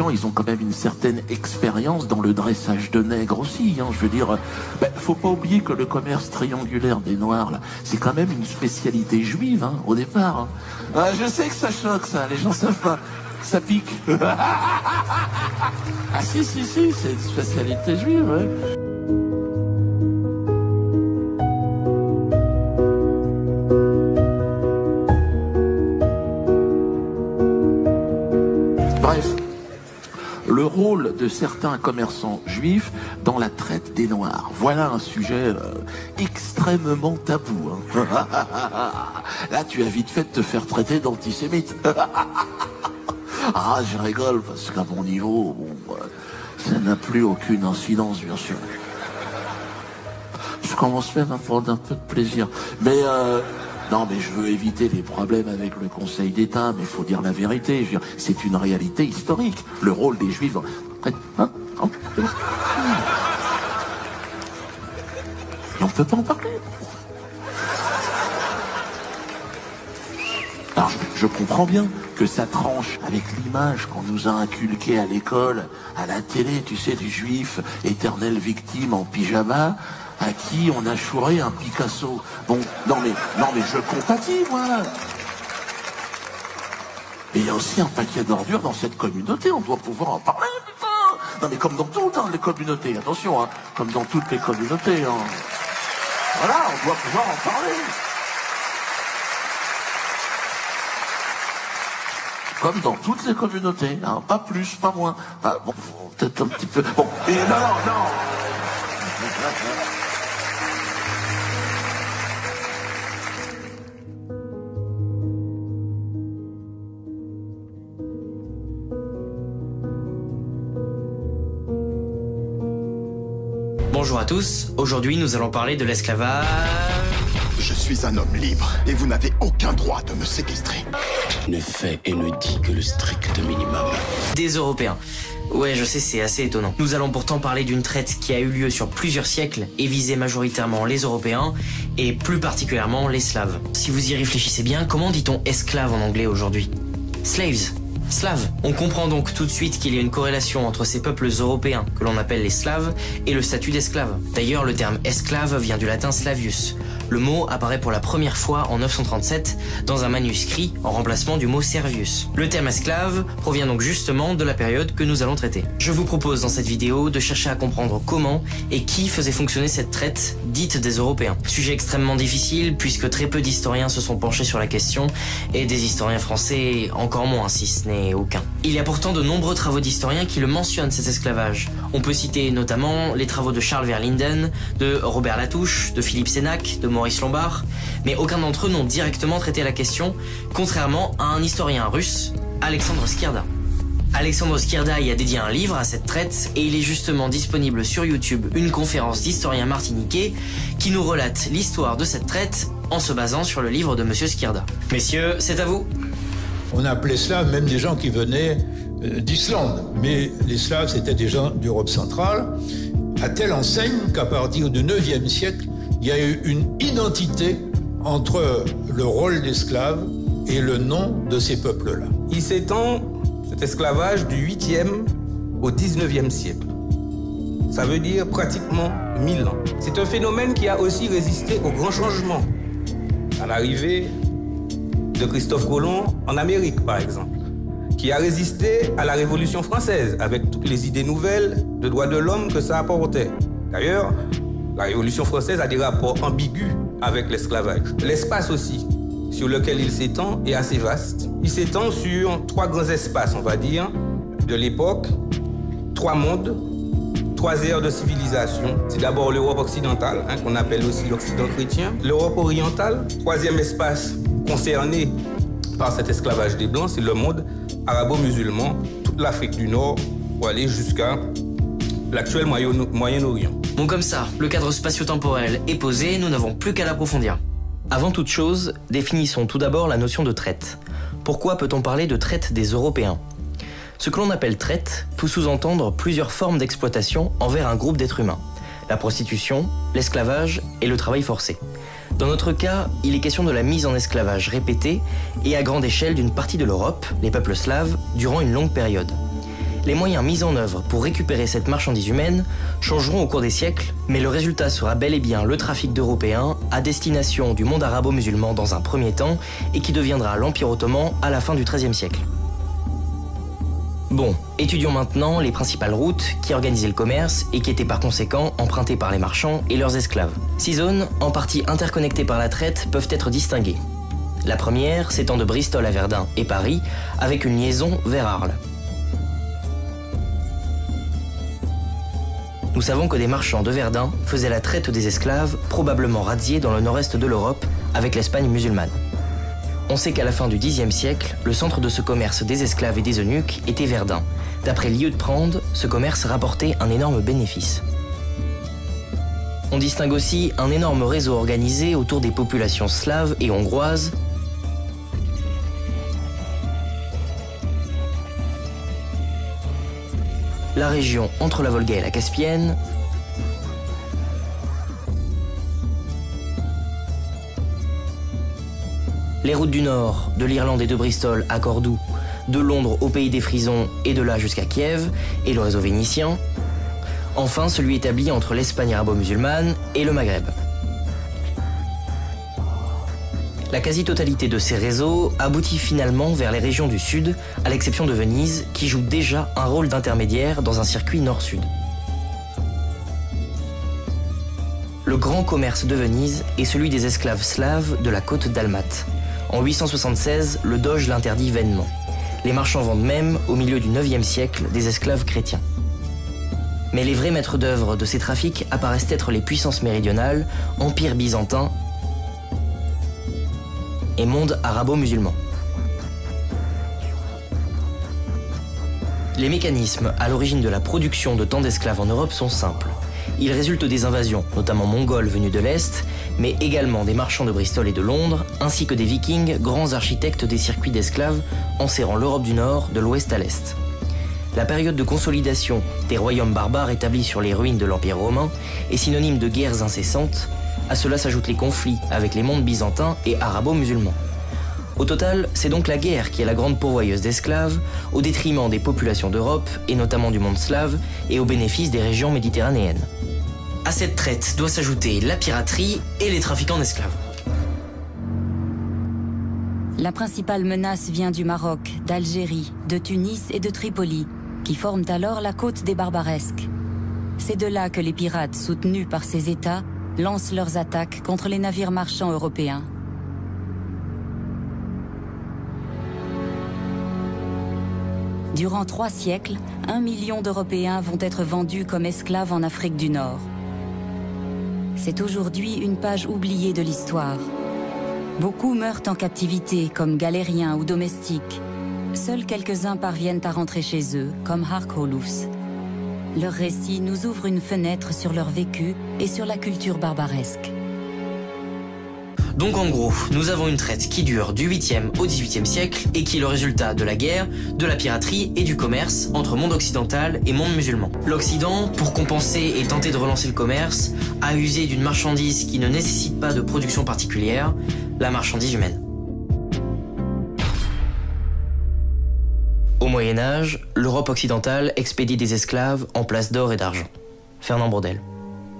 gens, ils ont quand même une certaine expérience dans le dressage de nègres aussi. Hein. Je veux dire, faut pas oublier que le commerce triangulaire des Noirs, là, c'est quand même une spécialité juive, hein, au départ. Hein. Ah, je sais que ça choque, ça. Les gens savent pas. Ça pique. Ah si, c'est une spécialité juive, ouais. Bref, le rôle de certains commerçants juifs dans la traite des Noirs. Voilà un sujet extrêmement tabou. Hein. Là, tu as vite fait de te faire traiter d'antisémite. Ah, je rigole parce qu'à mon niveau, bon, ça n'a plus aucune incidence, bien sûr. Je commence même à prendre un peu de plaisir. Mais non, mais je veux éviter les problèmes avec le Conseil d'État, mais il faut dire la vérité. Je veux dire, c'est une réalité historique. Le rôle des Juifs... Hein, et on peut pas en parler. Alors, je comprends bien que ça tranche avec l'image qu'on nous a inculquée à l'école, à la télé, tu sais, du juif éternelle victime en pyjama, à qui on a chouré un Picasso. Bon, non mais je compatis, moi. Mais il y a aussi un paquet d'ordures dans cette communauté, on doit pouvoir en parler, putain. Non mais comme dans toutes les communautés, attention, hein, comme dans toutes les communautés. Hein. Voilà, on doit pouvoir en parler. Comme dans toutes les communautés, hein, pas plus, pas moins. Enfin, bon, peut-être un petit peu... Bon, et non. Bonjour à tous, aujourd'hui nous allons parler de l'esclavage... Je suis un homme libre et vous n'avez aucun droit de me séquestrer. Ne fait et ne dit que le strict minimum. Des Européens. Ouais, je sais, c'est assez étonnant. Nous allons pourtant parler d'une traite qui a eu lieu sur plusieurs siècles et visait majoritairement les Européens et plus particulièrement les Slaves. Si vous y réfléchissez bien, comment dit-on esclave en anglais aujourd'hui? Slaves. Slaves. On comprend donc tout de suite qu'il y a une corrélation entre ces peuples européens, que l'on appelle les Slaves, et le statut d'esclave. D'ailleurs, le terme esclave vient du latin slavius. Le mot apparaît pour la première fois en 937 dans un manuscrit en remplacement du mot servius. Le terme esclave provient donc justement de la période que nous allons traiter. Je vous propose dans cette vidéo de chercher à comprendre comment et qui faisait fonctionner cette traite dite des Européens. Sujet extrêmement difficile puisque très peu d'historiens se sont penchés sur la question et des historiens français encore moins si ce n'est aucun. Il y a pourtant de nombreux travaux d'historiens qui le mentionnent cet esclavage. On peut citer notamment les travaux de Charles Verlinden, de Robert Latouche, de Philippe Sénac, de Maurice Lombard, mais aucun d'entre eux n'ont directement traité la question, contrairement à un historien russe, Alexandre Skirda. Alexandre Skirda y a dédié un livre à cette traite et il est justement disponible sur YouTube une conférence d'historiens martiniquais qui nous relate l'histoire de cette traite en se basant sur le livre de Monsieur Skirda. Messieurs, c'est à vous. On appelait Slaves même des gens qui venaient d'Islande, mais les Slaves c'était des gens d'Europe centrale, à telle enseigne qu'à partir du 9e siècle, il y a eu une identité entre le rôle d'esclave et le nom de ces peuples-là. Il s'étend, cet esclavage, du 8e au 19e siècle. Ça veut dire pratiquement 1000 ans. C'est un phénomène qui a aussi résisté au grand changement, à l'arrivée de Christophe Colomb en Amérique, par exemple, qui a résisté à la Révolution française, avec toutes les idées nouvelles de droits de l'homme que ça apportait. D'ailleurs, la Révolution française a des rapports ambigus avec l'esclavage. L'espace aussi, sur lequel il s'étend, est assez vaste. Il s'étend sur 3 grands espaces, on va dire, de l'époque, 3 mondes, 3 ères de civilisation. C'est d'abord l'Europe occidentale, qu'on appelle aussi l'Occident chrétien. L'Europe orientale, 3e espace concerné par cet esclavage des Blancs, c'est le monde arabo-musulman, toute l'Afrique du Nord, pour aller jusqu'à l'actuel Moyen-Orient. Bon, comme ça, le cadre spatio-temporel est posé, nous n'avons plus qu'à l'approfondir. Avant toute chose, définissons tout d'abord la notion de traite. Pourquoi peut-on parler de traite des Européens? Ce que l'on appelle traite peut sous-entendre plusieurs formes d'exploitation envers un groupe d'êtres humains. La prostitution, l'esclavage et le travail forcé. Dans notre cas, il est question de la mise en esclavage répétée et à grande échelle d'une partie de l'Europe, les peuples slaves, durant une longue période. Les moyens mis en œuvre pour récupérer cette marchandise humaine changeront au cours des siècles, mais le résultat sera bel et bien le trafic d'Européens à destination du monde arabo-musulman dans un premier temps et qui deviendra l'Empire ottoman à la fin du XIIIe siècle. Bon, étudions maintenant les principales routes qui organisaient le commerce et qui étaient par conséquent empruntées par les marchands et leurs esclaves. 6 zones, en partie interconnectées par la traite, peuvent être distinguées. La première s'étend de Bristol à Verdun et Paris, avec une liaison vers Arles. Nous savons que des marchands de Verdun faisaient la traite des esclaves, probablement razziés dans le nord-est de l'Europe, avec l'Espagne musulmane. On sait qu'à la fin du Xe siècle, le centre de ce commerce des esclaves et des eunuques était Verdun. D'après Liutprand, ce commerce rapportait un énorme bénéfice. On distingue aussi un énorme réseau organisé autour des populations slaves et hongroises, la région entre la Volga et la Caspienne, les routes du Nord, de l'Irlande et de Bristol à Cordoue, de Londres au pays des Frisons et de là jusqu'à Kiev, et le réseau vénitien, enfin celui établi entre l'Espagne arabo-musulmane et le Maghreb. La quasi-totalité de ces réseaux aboutit finalement vers les régions du Sud, à l'exception de Venise, qui joue déjà un rôle d'intermédiaire dans un circuit nord-sud. Le grand commerce de Venise est celui des esclaves slaves de la côte dalmate. En 876, le doge l'interdit vainement. Les marchands vendent même, au milieu du IXe siècle, des esclaves chrétiens. Mais les vrais maîtres d'œuvre de ces trafics apparaissent être les puissances méridionales, empire byzantin et monde arabo-musulman. Les mécanismes à l'origine de la production de tant d'esclaves en Europe sont simples. Ils résultent des invasions, notamment mongoles venues de l'Est, mais également des marchands de Bristol et de Londres, ainsi que des vikings, grands architectes des circuits d'esclaves, enserrant l'Europe du Nord de l'Ouest à l'Est. La période de consolidation des royaumes barbares établis sur les ruines de l'Empire romain est synonyme de guerres incessantes. À cela s'ajoutent les conflits avec les mondes byzantins et arabo-musulmans. Au total, c'est donc la guerre qui est la grande pourvoyeuse d'esclaves, au détriment des populations d'Europe, et notamment du monde slave, et au bénéfice des régions méditerranéennes. À cette traite doit s'ajouter la piraterie et les trafiquants d'esclaves. La principale menace vient du Maroc, d'Algérie, de Tunis et de Tripoli, qui forment alors la côte des Barbaresques. C'est de là que les pirates, soutenus par ces États, lancent leurs attaques contre les navires marchands européens. Durant 3 siècles, 1 million d'Européens vont être vendus comme esclaves en Afrique du Nord. C'est aujourd'hui une page oubliée de l'histoire. Beaucoup meurent en captivité, comme galériens ou domestiques. Seuls quelques-uns parviennent à rentrer chez eux, comme Harkolufs. Leur récit nous ouvre une fenêtre sur leur vécu et sur la culture barbaresque. Donc en gros, nous avons une traite qui dure du 8e au 18e siècle et qui est le résultat de la guerre, de la piraterie et du commerce entre monde occidental et monde musulman. L'Occident, pour compenser et tenter de relancer le commerce, a usé d'une marchandise qui ne nécessite pas de production particulière, la marchandise humaine. Au Moyen-Âge, l'Europe occidentale expédie des esclaves en place d'or et d'argent. Fernand Braudel.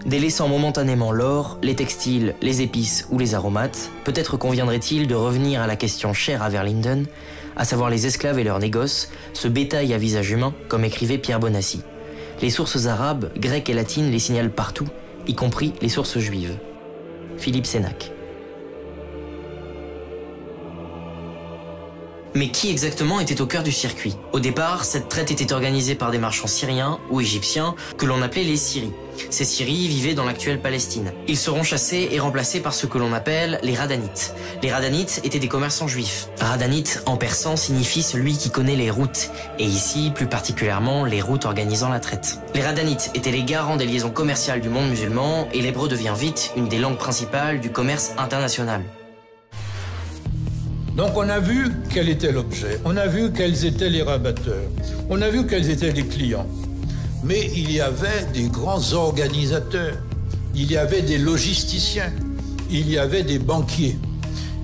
Délaissant momentanément l'or, les textiles, les épices ou les aromates, peut-être conviendrait-il de revenir à la question chère à Verlinden, à savoir les esclaves et leurs négoces, ce bétail à visage humain, comme écrivait Pierre Bonassi. Les sources arabes, grecques et latines les signalent partout, y compris les sources juives. Philippe Sénac. Mais qui exactement était au cœur du circuit? Au départ, cette traite était organisée par des marchands syriens ou égyptiens que l'on appelait les Syries. Ces Syries vivaient dans l'actuelle Palestine. Ils seront chassés et remplacés par ce que l'on appelle les Radanites. Les Radanites étaient des commerçants juifs. Radanite en persan signifie celui qui connaît les routes, et ici plus particulièrement les routes organisant la traite. Les Radanites étaient les garants des liaisons commerciales du monde musulman et l'hébreu devient vite une des langues principales du commerce international. Donc on a vu quel était l'objet, on a vu quels étaient les rabatteurs, on a vu quels étaient les clients. Mais il y avait des grands organisateurs, il y avait des logisticiens, il y avait des banquiers.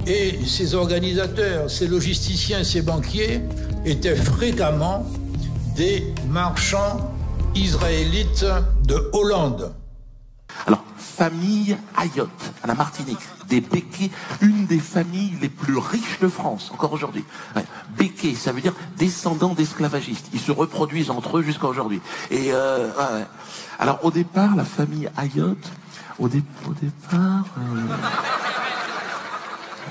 Et ces organisateurs, ces logisticiens, ces banquiers étaient fréquemment des marchands israélites de Hollande. Alors, famille Ayotte, à la Martinique, des Béquets, une des familles les plus riches de France, encore aujourd'hui. Ouais. Béquets, ça veut dire descendants d'esclavagistes. Ils se reproduisent entre eux jusqu'à aujourd'hui. Et, ouais. Alors, au départ, la famille Ayotte, au départ...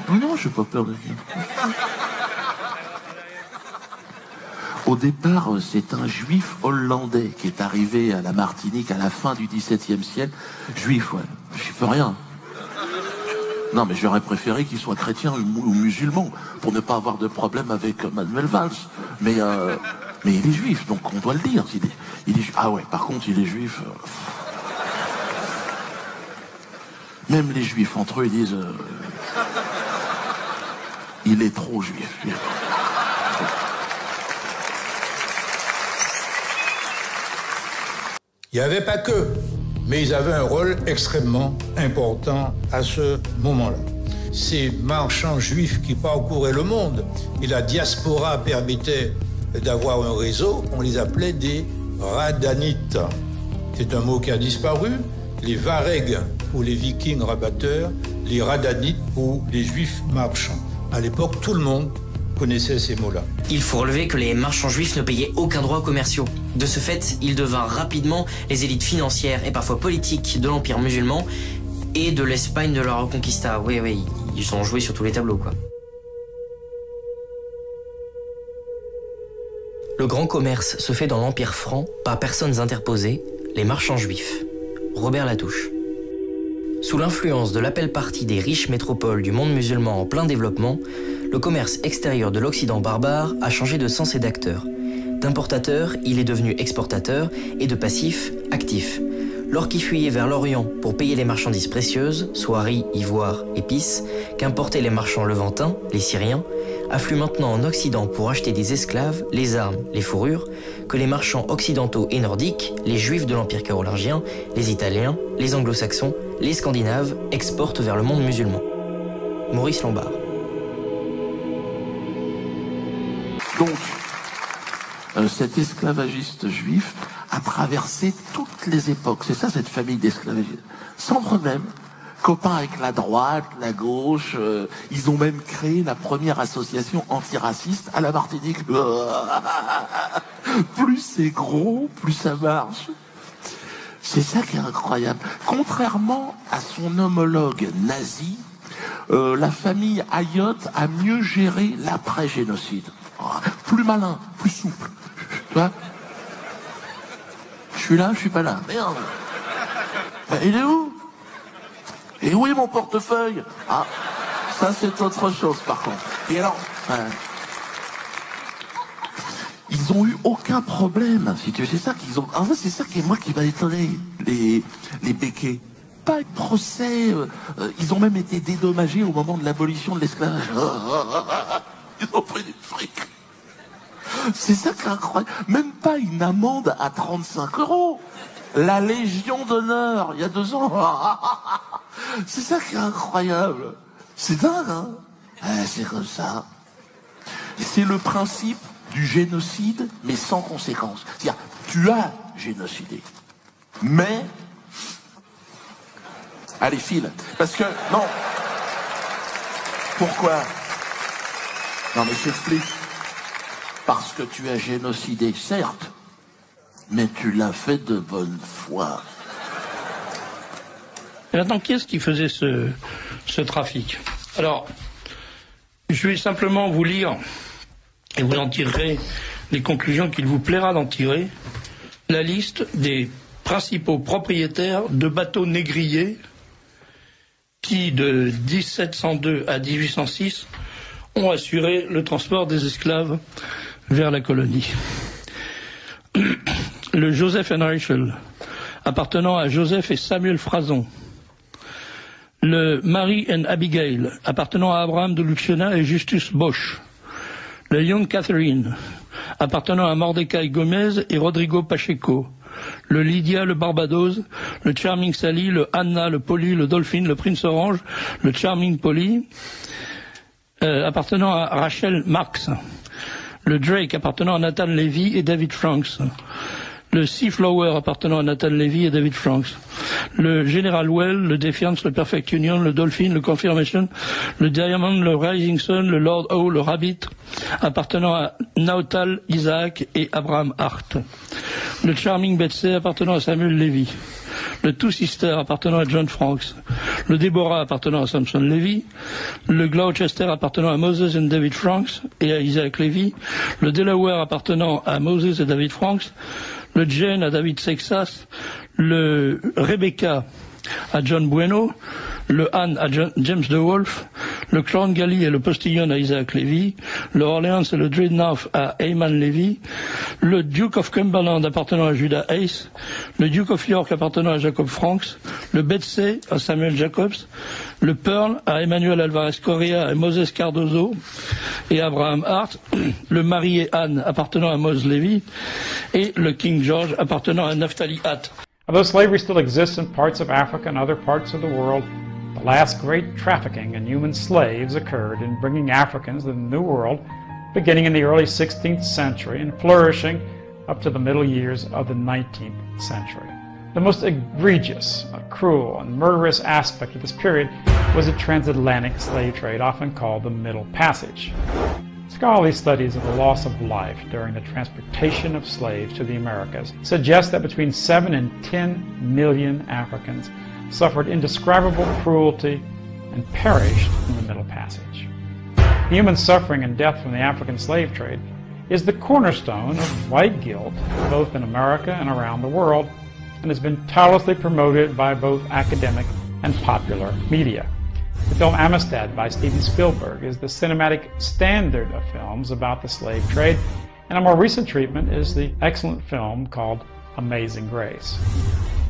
Non, je n'ai pas peur de dire. Au départ, c'est un juif hollandais qui est arrivé à la Martinique à la fin du XVIIe siècle. Juif, ouais. J'y peux rien. Non, mais j'aurais préféré qu'il soit chrétien ou musulman pour ne pas avoir de problème avec Manuel Valls. Mais il est juif, donc on doit le dire. Il est ah ouais, par contre, il est juif. Même les juifs entre eux, ils disent... il est trop juif. Il n'y avait pas que, mais ils avaient un rôle extrêmement important à ce moment-là. Ces marchands juifs qui parcouraient le monde, et la diaspora permettait d'avoir un réseau, on les appelait des radanites. C'est un mot qui a disparu. Les varegs pour les vikings rabatteurs, les radanites pour les juifs marchands. À l'époque, tout le monde connaissait ces mots-là. Il faut relever que les marchands juifs ne payaient aucun droit commerciaux. De ce fait, ils devinrent rapidement les élites financières et parfois politiques de l'Empire musulman et de l'Espagne de la Reconquista. Oui, ils ont joué sur tous les tableaux, quoi. Le grand commerce se fait dans l'Empire franc par personnes interposées, les marchands juifs. Robert Latouche. Sous l'influence de l'appel-party des riches métropoles du monde musulman en plein développement, le commerce extérieur de l'Occident barbare a changé de sens et d'acteur. D'importateur, il est devenu exportateur et de passif, actif. L'or qui fuyait vers l'Orient pour payer les marchandises précieuses, soit riz, ivoire, épices, qu'importaient les marchands levantins, les Syriens, afflue maintenant en Occident pour acheter des esclaves, les armes, les fourrures, que les marchands occidentaux et nordiques, les juifs de l'Empire carolingien, les Italiens, les Anglo-Saxons, les Scandinaves, exportent vers le monde musulman. Maurice Lombard. Donc, cet esclavagiste juif a traversé toutes les époques. C'est ça, cette famille d'esclavagistes. Sans problème. Copains avec la droite, la gauche. Ils ont même créé la première association antiraciste à la Martinique. Plus c'est gros, plus ça marche. C'est ça qui est incroyable. Contrairement à son homologue nazi, la famille Ayotte a mieux géré l'après-génocide. Plus malin, plus souple. Tu vois ? Je suis là, je suis pas là. Merde. Ben, il est où ? Et où est mon portefeuille ? Ah, ça c'est autre chose par contre. Et alors, ils ont eu aucun problème, si tu veux. C'est ça qu'ils ont. En fait, c'est ça qui est moi qui m'a étonné. Les Béquets. Pas de procès. Ils ont même été dédommagés au moment de l'abolition de l'esclavage. Ils ont pris du fric. C'est ça qui est incroyable. Même pas une amende à 35 €. La Légion d'honneur, il y a 2 ans. C'est ça qui est incroyable. C'est dingue, hein ? C'est comme ça. C'est le principe du génocide, mais sans conséquence. C'est-à-dire, tu as génocidé. Mais... Allez, file. Parce que... Non. Pourquoi ? Non, mais je t'explique. Parce que tu as génocidé, certes, mais tu l'as fait de bonne foi. Et maintenant, qui est-ce qui faisait ce trafic ? Alors, je vais simplement vous lire, et vous en tirerez les conclusions qu'il vous plaira d'en tirer, la liste des principaux propriétaires de bateaux négriers qui, de 1702 à 1806, ont assuré le transport des esclaves vers la colonie. Le Joseph and Rachel, appartenant à Joseph et Samuel Frason. Le Mary and Abigail, appartenant à Abraham de Luciana et Justus Bosch. Le Young Catherine, appartenant à Mordecai Gomez et Rodrigo Pacheco. Le Lydia, le Barbados, le Charming Sally, le Anna, le Polly, le Dolphin, le Prince Orange, le Charming Polly, appartenant à Rachel Marx. le Drake appartenant à Nathan Levy et David Franks, le Seaflower appartenant à Nathan Levy et David Franks, le General Well, le Defiance, le Perfect Union, le Dolphin, le Confirmation, le Diamond, le Rising Sun, le Lord O, le Rabbit appartenant à Nautal Isaac et Abraham Hart, le Charming Betsy appartenant à Samuel Levy, le Two Sister appartenant à John Franks, le Deborah appartenant à Samson Levy, le Gloucester appartenant à Moses et David Franks et à Isaac Levy, le Delaware appartenant à Moses et David Franks, le Jane à David Sexas, le Rebecca à John Bueno, le Anne à James DeWolf, le Clan Galley et le Postillon à Isaac Levy, le Orleans et le Dreadnought à Heyman Levy, le Duke of Cumberland appartenant à Judah Hayes, le Duke of York appartenant à Jacob Franks, le Betsy à Samuel Jacobs, le Pearl à Emmanuel Alvarez Correa et Moses Cardozo et Abraham Hart, le Marie et Anne appartenant à Moses Levy et le King George appartenant à Naphtali Hatt. Although slavery still exists in parts of Africa and other parts of the world, the last great trafficking in human slaves occurred in bringing Africans to the New World, beginning in the early 16th century and flourishing up to the middle years of the 19th century. The most egregious, cruel, and murderous aspect of this period was the transatlantic slave trade, often called the Middle Passage. Scholarly studies of the loss of life during the transportation of slaves to the Americas suggest that between 7 and 10 million Africans suffered indescribable cruelty and perished in the Middle Passage. The human suffering and death from the African slave trade is the cornerstone of white guilt both in America and around the world, and has been tirelessly promoted by both academic and popular media. The film Amistad by Steven Spielberg is the cinematic standard of films about the slave trade, and a more recent treatment is the excellent film called Amazing Grace.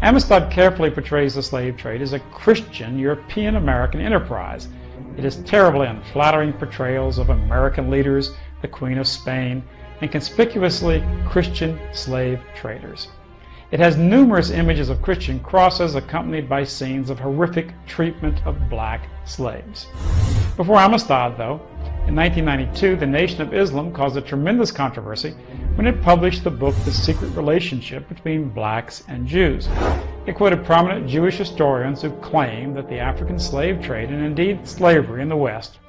Amistad carefully portrays the slave trade as a Christian European-American enterprise. It is terribly unflattering portrayals of American leaders, the Queen of Spain, and conspicuously Christian slave traders. It has numerous images of Christian crosses accompanied by scenes of horrific treatment of black slaves. Before Amistad, though, in 1992, the Nation of Islam caused a tremendous controversy when it published the book The Secret Relationship Between Blacks and Jews. It quoted prominent Jewish historians who claimed that the African slave trade, and indeed slavery in the West,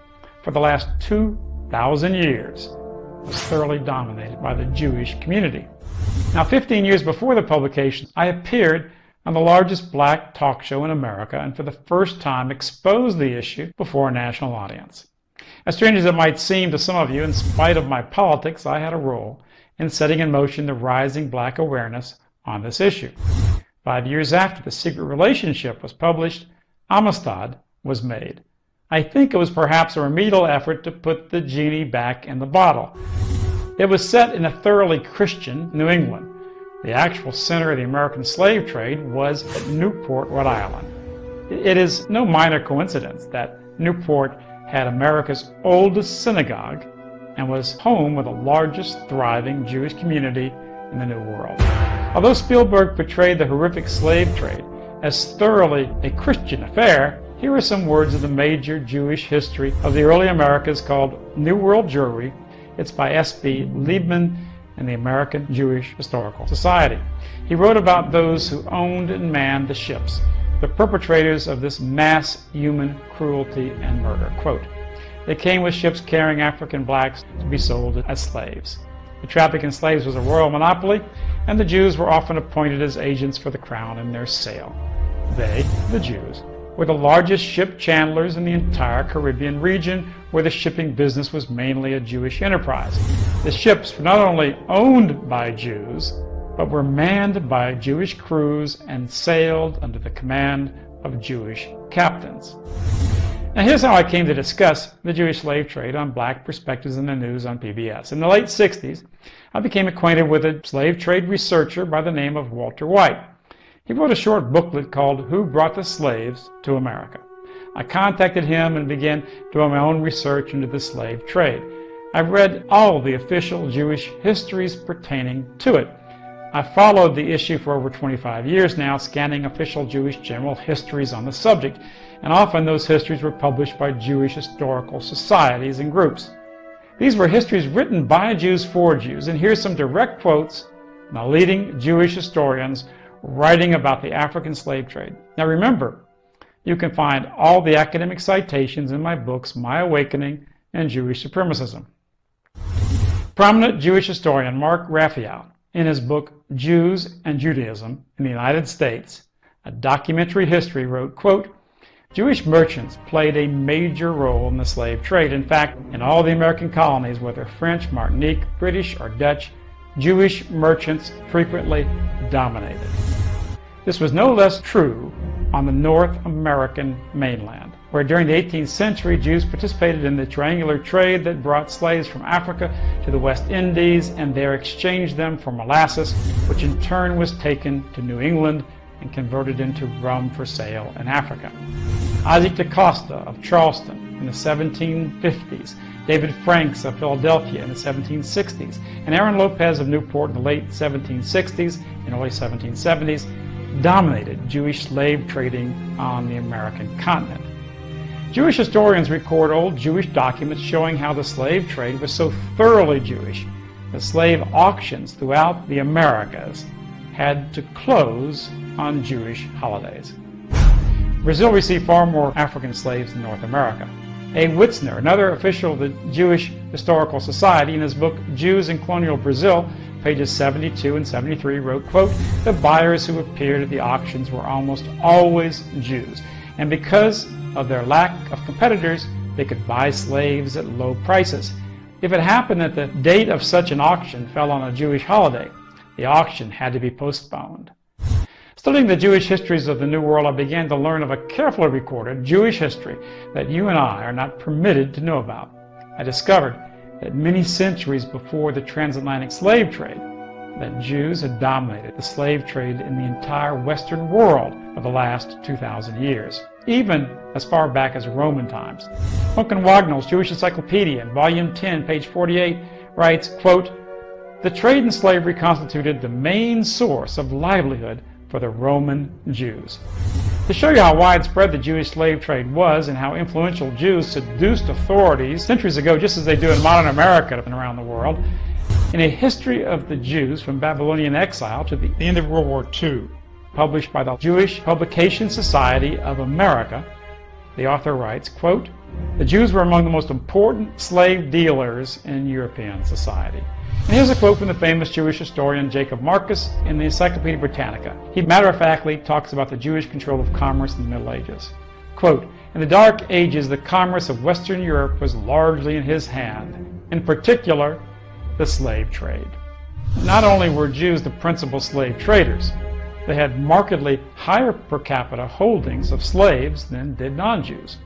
for the last 2,000 years, was thoroughly dominated by the Jewish community. Now, 15 years before the publication, I appeared on the largest black talk show in America and for the first time exposed the issue before a national audience. As strange as it might seem to some of you, in spite of my politics, I had a role in setting in motion the rising black awareness on this issue. 5 years after The Secret Relationship was published, Amistad was made. I think it was perhaps a remedial effort to put the genie back in the bottle. It was set in a thoroughly Christian New England. The actual center of the American slave trade was at Newport, Rhode Island. It is no minor coincidence that Newport had America's oldest synagogue and was home of the largest thriving Jewish community in the New World. Although Spielberg portrayed the horrific slave trade as thoroughly a Christian affair, here are some words of the major Jewish history of the early Americas called New World Jewry. It's by S.B. Liebman and the American Jewish Historical Society. He wrote about those who owned and manned the ships, the perpetrators of this mass human cruelty and murder. Quote, they came with ships carrying African blacks to be sold as slaves. The traffic in slaves was a royal monopoly, and the Jews were often appointed as agents for the crown in their sale. They, the Jews, were the largest ship chandlers in the entire Caribbean region, where the shipping business was mainly a Jewish enterprise. The ships were not only owned by Jews, but were manned by Jewish crews and sailed under the command of Jewish captains. Now here's how I came to discuss the Jewish slave trade on Black Perspectives in the News on PBS. In the late 60s, I became acquainted with a slave trade researcher by the name of Walter White. He wrote a short booklet called Who Brought the Slaves to America? I contacted him and began doing my own research into the slave trade. I've read all the official Jewish histories pertaining to it. I've followed the issue for over 25 years now, scanning official Jewish general histories on the subject, and often those histories were published by Jewish historical societies and groups. These were histories written by Jews for Jews, and here's some direct quotes from the leading Jewish historians writing about the African slave trade. Now remember, you can find all the academic citations in my books, My Awakening and Jewish Supremacism. Prominent Jewish historian Mark Raphael, in his book Jews and Judaism in the United States, a documentary history, wrote, quote, Jewish merchants played a major role in the slave trade. In fact, in all the American colonies, whether French, Martinique, British, or Dutch, Jewish merchants frequently dominated. This was no less true on the North American mainland, where during the 18th century Jews participated in the triangular trade that brought slaves from Africa to the West Indies and there exchanged them for molasses, which in turn was taken to New England and converted into rum for sale in Africa. Isaac da Costa of Charleston in the 1750s, David Franks of Philadelphia in the 1760s, and Aaron Lopez of Newport in the late 1760s and early 1770s dominated Jewish slave trading on the American continent. Jewish historians record old Jewish documents showing how the slave trade was so thoroughly Jewish that slave auctions throughout the Americas had to close on Jewish holidays. Brazil received far more African slaves than North America. A. Witzner, another official of the Jewish Historical Society, in his book Jews in Colonial Brazil, pages 72 and 73, wrote, quote, the buyers who appeared at the auctions were almost always Jews, and because of their lack of competitors, they could buy slaves at low prices. If it happened that the date of such an auction fell on a Jewish holiday, the auction had to be postponed. Studying the Jewish histories of the New World, I began to learn of a carefully recorded Jewish history that you and I are not permitted to know about. I discovered that many centuries before the transatlantic slave trade, that Jews had dominated the slave trade in the entire Western world for the last 2,000 years, even as far back as Roman times. Duncan Wagnall's Jewish Encyclopedia, in Volume 10, page 48, writes, quote, the trade in slavery constituted the main source of livelihood for the Roman Jews. To show you how widespread the Jewish slave trade was and how influential Jews seduced authorities centuries ago, just as they do in modern America and around the world, in A History of the Jews from Babylonian Exile to the End of World War II, published by the Jewish Publication Society of America, the author writes, quote, the Jews were among the most important slave dealers in European society. And here's a quote from the famous Jewish historian Jacob Marcus in the Encyclopedia Britannica. He matter-of-factly talks about the Jewish control of commerce in the Middle Ages. Quote, in the Dark Ages, the commerce of Western Europe was largely in his hand, in particular, the slave trade. Not only were Jews the principal slave traders, they had markedly higher per capita holdings of slaves than did non-Jews.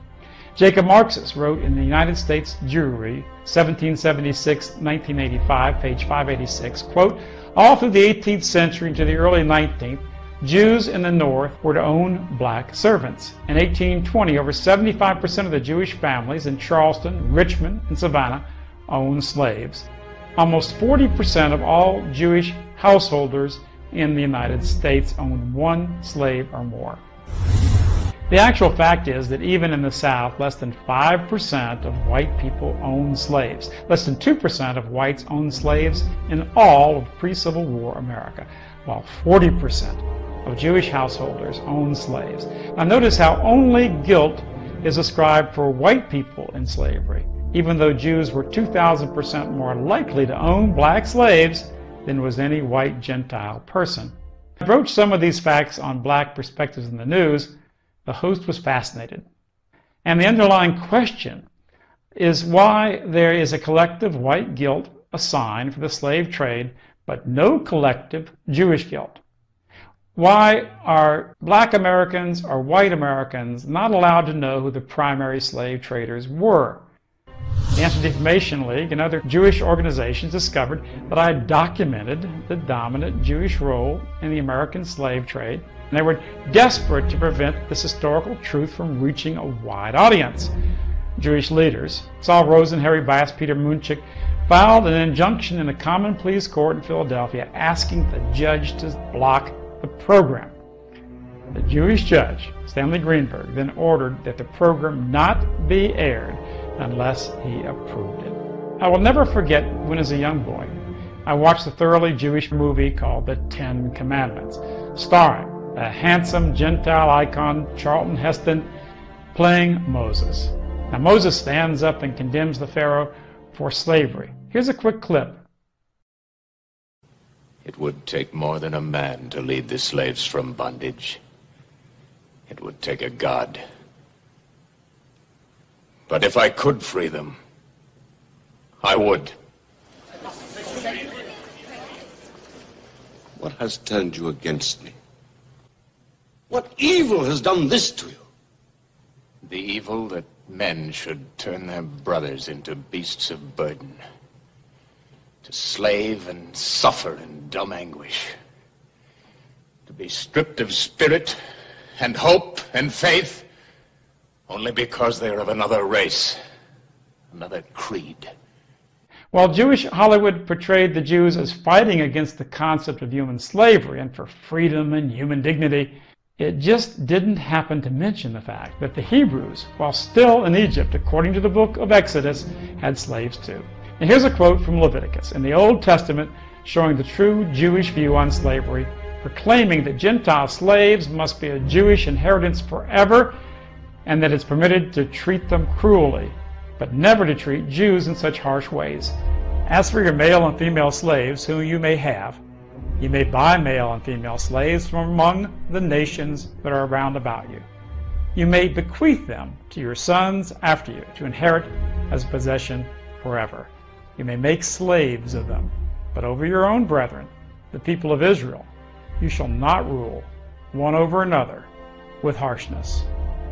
Jacob Marcus wrote in the United States Jewry, 1776-1985, page 586, quote, all through the 18th century into the early 19th, Jews in the North were to own black servants. In 1820, over 75% of the Jewish families in Charleston, Richmond, and Savannah owned slaves. Almost 40% of all Jewish householders in the United States owned one slave or more. The actual fact is that even in the South, less than 5% of white people owned slaves. Less than 2% of whites owned slaves in all of pre-Civil War America, while 40% of Jewish householders owned slaves. Now notice how only guilt is ascribed for white people in slavery, even though Jews were 2,000% more likely to own black slaves than was any white Gentile person. I broached some of these facts on Black Perspectives in the News. The host was fascinated. And the underlying question is why there is a collective white guilt assigned for the slave trade, but no collective Jewish guilt. Why are black Americans or white Americans not allowed to know who the primary slave traders were? The Anti-Defamation League and other Jewish organizations discovered that I had documented the dominant Jewish role in the American slave trade, and they were desperate to prevent this historical truth from reaching a wide audience. Jewish leaders, Saul Rosen, Harry Bass, Peter Munchik, filed an injunction in a common pleas court in Philadelphia asking the judge to block the program. The Jewish judge, Stanley Greenberg, then ordered that the program not be aired unless he approved it. I will never forget when as a young boy, I watched a thoroughly Jewish movie called The Ten Commandments, starring a handsome Gentile icon, Charlton Heston, playing Moses. Now Moses stands up and condemns the Pharaoh for slavery. Here's a quick clip. It would take more than a man to lead the slaves from bondage. It would take a god. But if I could free them, I would. What has turned you against me? What evil has done this to you? The evil that men should turn their brothers into beasts of burden, to slave and suffer in dumb anguish, to be stripped of spirit and hope and faith only because they are of another race, another creed. While Jewish Hollywood portrayed the Jews as fighting against the concept of human slavery and for freedom and human dignity, it just didn't happen to mention the fact that the Hebrews, while still in Egypt, according to the book of Exodus, had slaves too. And here's a quote from Leviticus in the Old Testament showing the true Jewish view on slavery, proclaiming that Gentile slaves must be a Jewish inheritance forever and that it's permitted to treat them cruelly, but never to treat Jews in such harsh ways. As for your male and female slaves whom you may have, you may buy male and female slaves from among the nations that are round about you. You may bequeath them to your sons after you to inherit as a possession forever. You may make slaves of them, but over your own brethren, the people of Israel, you shall not rule one over another with harshness.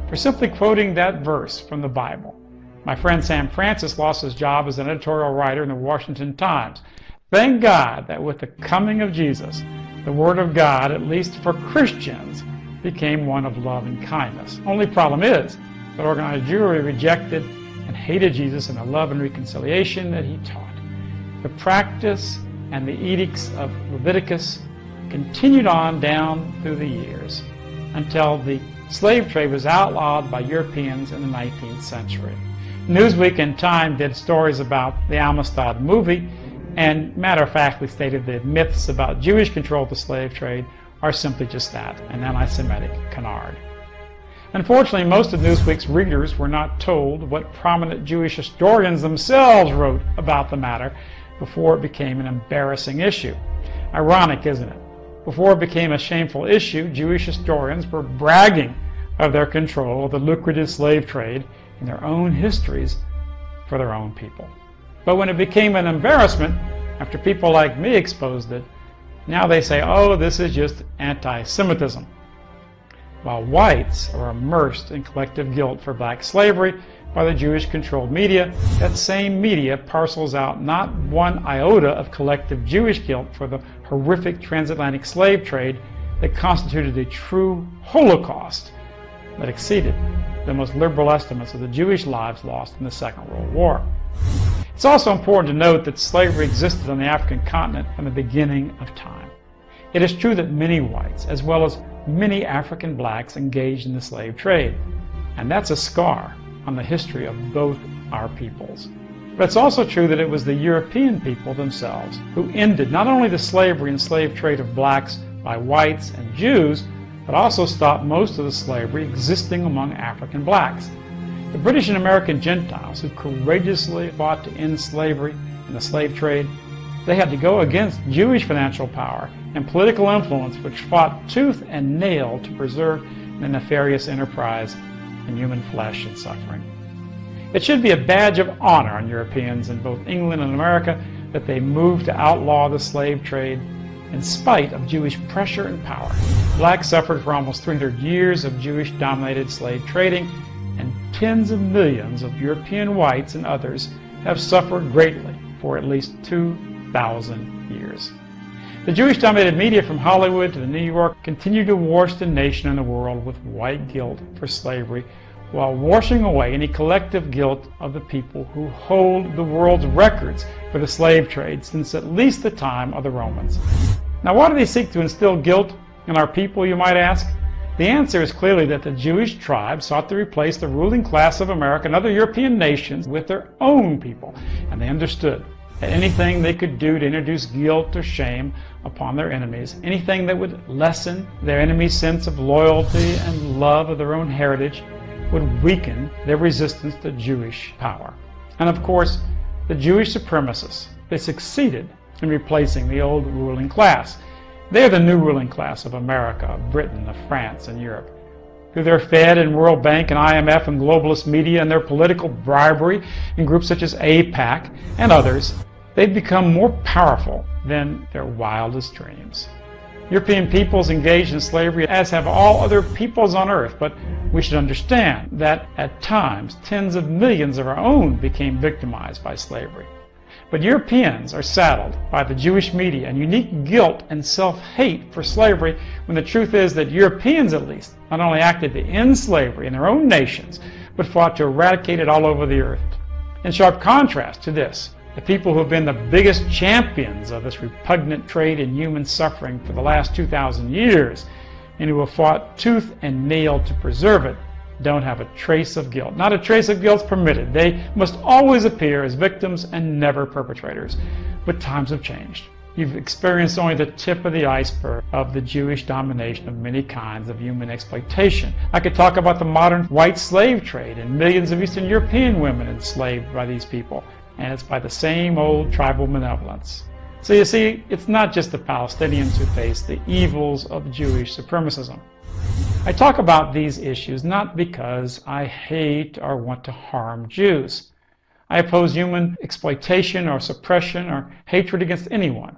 For simply quoting that verse from the Bible, my friend Sam Francis lost his job as an editorial writer in the Washington Times. Thank God that with the coming of Jesus, the Word of God, at least for Christians, became one of love and kindness. Only problem is that organized Jewry rejected and hated Jesus and the love and reconciliation that he taught. The practice and the edicts of Leviticus continued on down through the years until the slave trade was outlawed by Europeans in the 19th century. Newsweek and Time did stories about the Amistad movie and matter-of-factly stated that myths about Jewish control of the slave trade are simply just that, an anti-Semitic canard. Unfortunately, most of Newsweek's readers were not told what prominent Jewish historians themselves wrote about the matter before it became an embarrassing issue. Ironic, isn't it? Before it became a shameful issue, Jewish historians were bragging of their control of the lucrative slave trade in their own histories for their own people. But when it became an embarrassment, after people like me exposed it, now they say, oh, this is just anti-Semitism. While whites are immersed in collective guilt for black slavery by the Jewish-controlled media, that same media parcels out not one iota of collective Jewish guilt for the horrific transatlantic slave trade that constituted a true Holocaust that exceeded the most liberal estimates of the Jewish lives lost in the Second World War. It's also important to note that slavery existed on the African continent from the beginning of time. It is true that many whites, as well as many African blacks, engaged in the slave trade, and that's a scar on the history of both our peoples. But it's also true that it was the European people themselves who ended not only the slavery and slave trade of blacks by whites and Jews, but also stopped most of the slavery existing among African blacks. The British and American Gentiles who courageously fought to end slavery and the slave trade, they had to go against Jewish financial power and political influence which fought tooth and nail to preserve the nefarious enterprise in human flesh and suffering. It should be a badge of honor on Europeans in both England and America that they moved to outlaw the slave trade in spite of Jewish pressure and power. Blacks suffered for almost 300 years of Jewish-dominated slave trading, and tens of millions of European whites and others have suffered greatly for at least 2,000 years. The Jewish-dominated media from Hollywood to New York continue to wash the nation and the world with white guilt for slavery, while washing away any collective guilt of the people who hold the world's records for the slave trade since at least the time of the Romans. Now, why do they seek to instill guilt in our people, you might ask? The answer is clearly that the Jewish tribe sought to replace the ruling class of America and other European nations with their own people, and they understood that anything they could do to introduce guilt or shame upon their enemies, anything that would lessen their enemies' sense of loyalty and love of their own heritage, would weaken their resistance to Jewish power. And of course, the Jewish supremacists, they succeeded in replacing the old ruling class. They're the new ruling class of America, of Britain, of France, and Europe. Through their Fed and World Bank and IMF and globalist media and their political bribery in groups such as AIPAC and others, they've become more powerful than their wildest dreams. European peoples engaged in slavery, as have all other peoples on earth, but we should understand that at times tens of millions of our own became victimized by slavery. But Europeans are saddled by the Jewish media and unique guilt and self-hate for slavery, when the truth is that Europeans, at least, not only acted to end slavery in their own nations, but fought to eradicate it all over the earth. In sharp contrast to this, the people who have been the biggest champions of this repugnant trade in human suffering for the last 2,000 years, and who have fought tooth and nail to preserve it, don't have a trace of guilt. Not a trace of guilt is permitted. They must always appear as victims and never perpetrators. But times have changed. You've experienced only the tip of the iceberg of the Jewish domination of many kinds of human exploitation. I could talk about the modern white slave trade and millions of Eastern European women enslaved by these people. And it's by the same old tribal malevolence. So you see, it's not just the Palestinians who face the evils of Jewish supremacism. I talk about these issues not because I hate or want to harm Jews. I oppose human exploitation or suppression or hatred against anyone.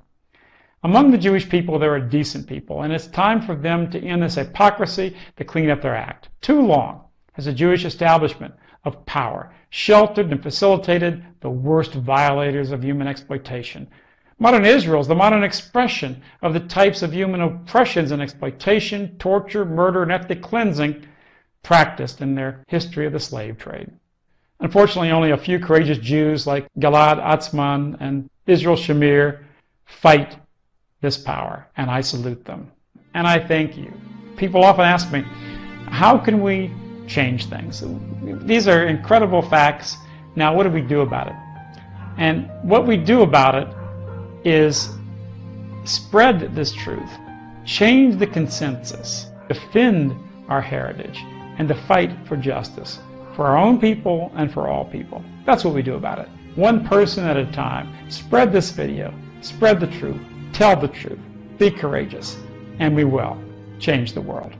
Among the Jewish people, there are decent people, and it's time for them to end this hypocrisy, to clean up their act. Too long has the Jewish establishment of power sheltered and facilitated the worst violators of human exploitation. Modern Israel is the modern expression of the types of human oppressions and exploitation, torture, murder, and ethnic cleansing practiced in their history of the slave trade. Unfortunately, only a few courageous Jews like Gilad Atzmon and Israel Shamir fight this power, and I salute them. And I thank you. People often ask me, how can we change things? These are incredible facts. Now, what do we do about it? And what we do about it is spread this truth, change the consensus, defend our heritage, and to fight for justice for our own people and for all people. That's what we do about it. One person at a time. Spread this video, spread the truth, tell the truth, be courageous, and we will change the world.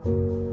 you.